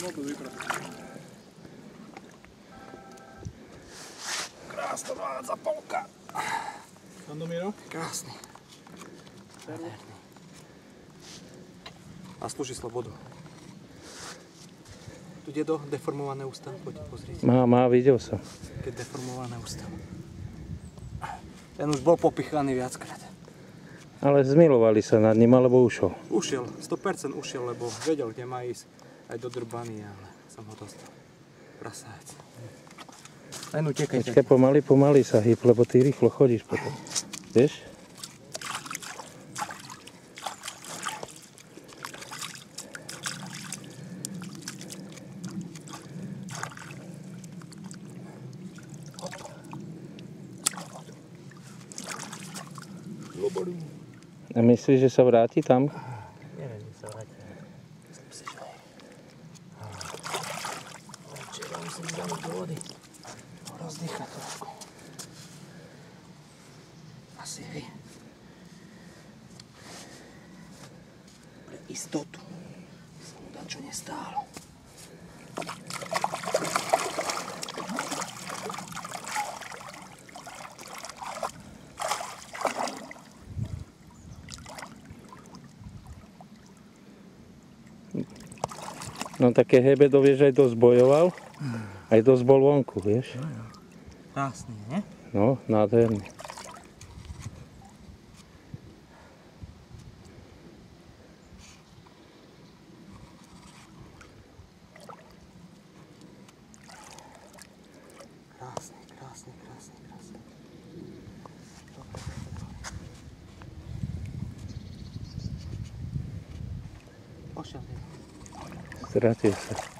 mobil vyprať. Krásna domáca polka. Sandomiro? Krásny. Nádherný. A slúži slobodu. Tu dedo, deformované ústa, poď pozrieť. Má, videl som. Keď deformované ústa. Ten už bol popichaný viackrát. Ale zmilovali sa nad ním, alebo ušol? Ušiel, 100% ušiel, lebo vedel, kde má ísť. Aj do Drbany, ale som ho dostal. Prasajec. Len utekaj. Počkaj, pomaly sa hýb, lebo ty rýchlo chodíš potom. Vieš? A myslíš, že sa vráti tam? Neviem, kde sa vráti. Myslím si, že aj. Včera musím zdaniť do vody. Rozdýchať trošku. Asi vy. Pre istotu sa mu dačo nestálo. No také hebedo, vieš, aj dosť bojoval. Aj dosť bol vonku, vieš. Krásny, nie? No, nádherný. Krásny. Pošiaľ. Stratil sa.